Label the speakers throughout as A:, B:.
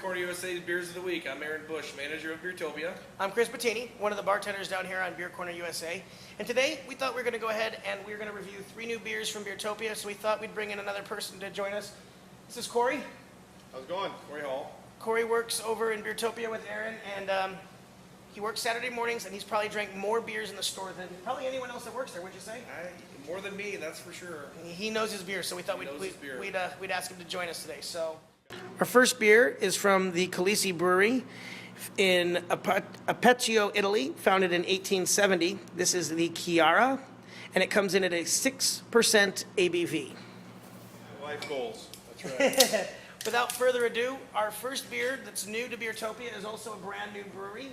A: Corner USA's Beers of the Week. I'm Aaron Bush, manager of Beertopia.
B: I'm Chris Bettini, one of the bartenders down here on Beer Corner USA. And today, we thought we were going to go ahead and we were going to review 3 new beers from Beertopia, so we thought we'd bring in another person to join us. This is Cory.
A: How's it going? Cory Hall.
B: Cory works over in Beertopia with Aaron, and he works Saturday mornings, and he's probably drank more beers in the store than probably anyone else that works there, would you say?
A: More than me, that's for sure.
B: He knows his beer, so we thought we'd ask him to join us today. So, our first beer is from the Khaleesi Brewery in Apecchio, Italy, founded in 1870. This is the Kiara, and it comes in at a 6% ABV.
A: Life goals. That's right.
B: Without further ado, our first beer that's new to Beertopia is also a brand new brewery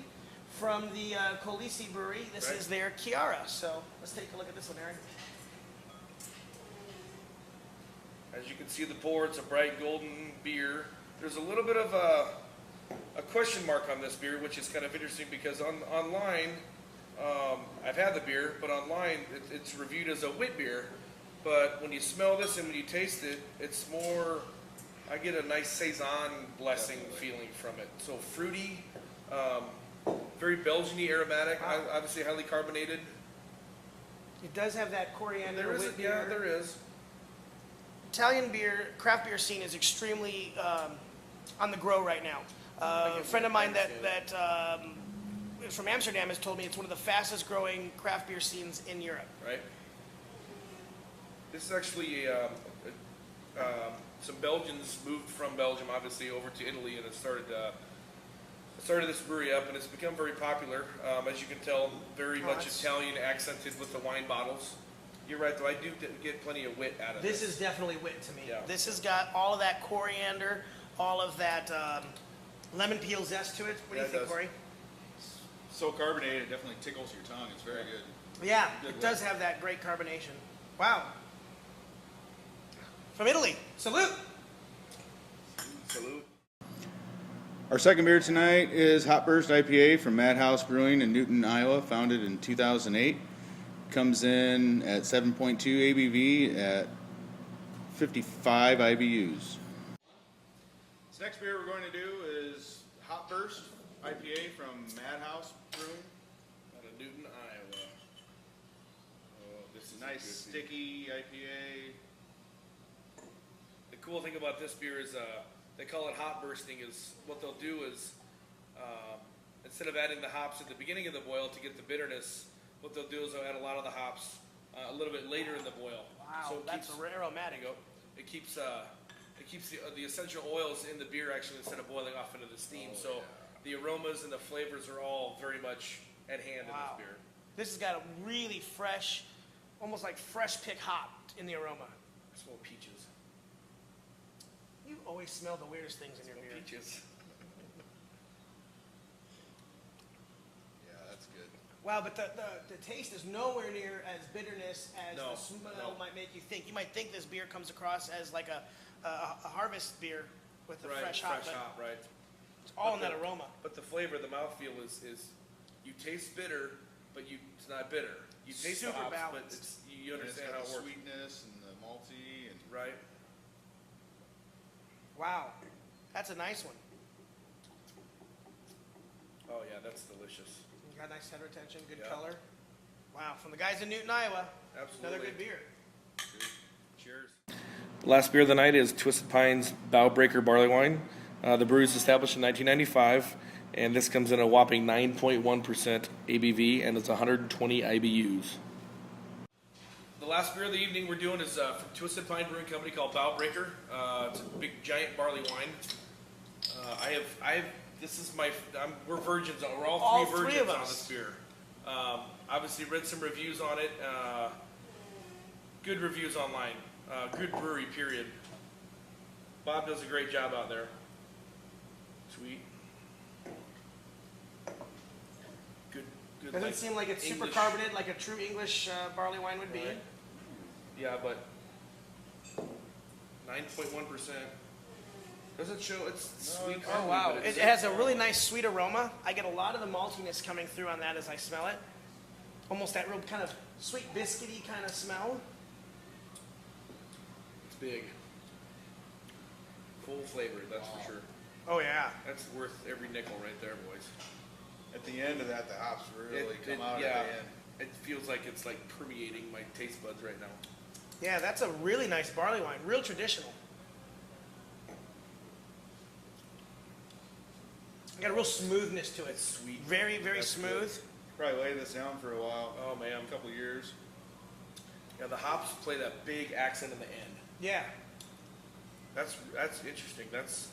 B: from the Khaleesi Brewery. This is their Kiara. So let's take a look at this one, Aaron.
A: As you can see the pour, it's a bright golden beer. There's a little bit of a question mark on this beer, which is kind of interesting because online, I've had the beer, but online it's reviewed as a wit beer. But when you smell this and when you taste it, it's more, I get a nice Saison blessing feeling from it. So fruity, very Belgian-y aromatic, obviously highly carbonated.
B: It does have that coriander.
A: Yeah, there is.
B: Italian beer, craft beer scene is extremely on the grow right now. A friend of mine that is from Amsterdam has told me it's one of the fastest growing craft beer scenes in Europe. Right.
A: This is actually some Belgians moved from Belgium, obviously, over to Italy, and it started this brewery up, and it's become very popular. As you can tell, very much Italian accented with the wine bottles. You're right, though. I do get plenty of wit out of this.
B: This is definitely wit to me.
A: Yeah.
B: This has got all of that coriander, all of that lemon peel zest to it. What do you think, Cory?
C: So carbonated, it definitely tickles your tongue. It's very good.
B: Yeah, it does have that great carbonation. Wow. From Italy. Salute.
A: Salute.
C: Our second beer tonight is Burst IPA from Madhouse Brewing in Newton, Iowa, founded in 2008. Comes in at 7.2 ABV at 55 IBUs. This next beer we're going to do is Burst IPA from Madhouse Brewing
A: out of Newton, Iowa. Oh, this is
C: nice sticky IPA.
A: The cool thing about this beer is they call it hop bursting. Is what they'll do is instead of adding the hops at the beginning of the boil to get the bitterness, what they'll do is they'll add a lot of the hops a little bit later in the boil.
B: Wow,
A: so
B: that's aromatic.
A: It keeps the essential oils in the beer actually instead of boiling off into the steam. So the aromas and the flavors are all very much at hand in this beer.
B: This has got a really fresh, almost like fresh pick hop in the aroma.
A: I smell peaches.
B: You always smell the weirdest things in your beer.
A: Peaches.
B: Wow, but the taste is nowhere near as bitterness as the smell might make you think. You might think this beer comes across as like a harvest beer with a fresh hop.
A: Right.
B: It's all in that aroma.
A: But the flavor, the mouthfeel is you taste bitter, but it's not bitter. You taste
B: super
A: the hops,
B: balanced.
A: but you understand how it works.
C: Sweetness and the malty and
A: right.
B: Wow, that's a nice one.
A: Oh yeah, that's delicious.
B: Got nice head retention, good color. Wow, from the guys in Newton, Iowa.
A: Absolutely.
B: Another good beer.
A: Cheers. The last beer of the night is Twisted Pine's Bowbreaker Barley Wine. The brewery was established in 1995, and this comes in a whopping 9.1% ABV, and it's 120 IBUs. The last beer of the evening we're doing is from Twisted Pine Brewing Company called Bowbreaker. It's a big, giant barley wine. We're virgins. We're all three virgins on this beer. Obviously read some reviews on it. Good reviews online. Good brewery, period. Bob does a great job out there. Sweet. Good.
B: Doesn't seem like it's super carbonated like a true English barley wine would be.
A: Right. Yeah, but 9.1%. Doesn't show it's sweet.
B: Oh wow! It has a really nice sweet aroma. I get a lot of the maltiness coming through on that as I smell it. Almost that real kind of sweet biscuity kind of smell.
A: It's big. Full flavored, that's for sure.
B: Oh, yeah.
A: That's worth every nickel right there, boys.
C: At the end of that, the hops really come out
A: yeah,
C: at the end.
A: it feels like it's like permeating my taste buds right now.
B: Yeah, that's a really nice barley wine. Real traditional. Got a real smoothness to it.
A: It's sweet.
B: Very, very
C: That's
B: smooth.
C: good. Probably lay this down for a while.
A: Oh man,
C: A couple years.
A: yeah, the hops play that big accent in the end.
B: Yeah.
A: That's interesting. That's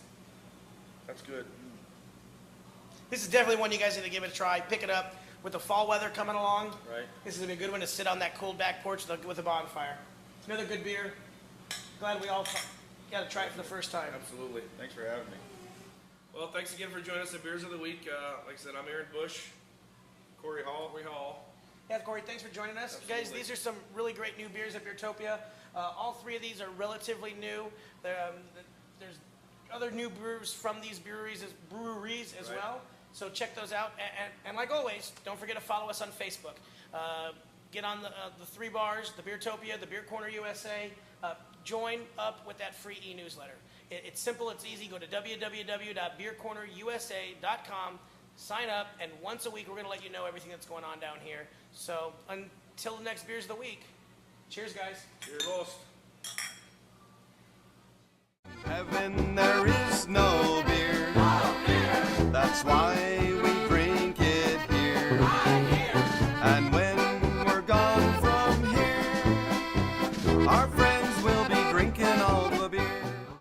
A: good.
B: This is definitely one you guys need to give it a try. Pick it up with the fall weather coming along.
A: Right.
B: This is going to be a good one to sit on that cold back porch with a bonfire. Another good beer. Glad we all got to try it for the first time.
A: Absolutely.
C: Thanks for having me.
A: Well, thanks again for joining us at Beers of the Week. Like I said, I'm Aaron Bush, Cory Hall.
B: Yeah, Corey, thanks for joining us. You guys,
A: Absolutely.
B: these are some really great new beers at Beertopia. All three of these are relatively new. There's other new brews from these breweries as
A: Right.
B: well. So check those out. And like always, don't forget to follow us on Facebook. Get on the three bars, the Beertopia, the Beer Corner USA. Join up with that free e-newsletter. It's simple, it's easy. Go to www.beercornerusa.com, sign up, and once a week we're going to let you know everything that's going on down here. So until the next Beers of the Week, cheers, guys.
A: Cheers, Lost.
D: Heaven, there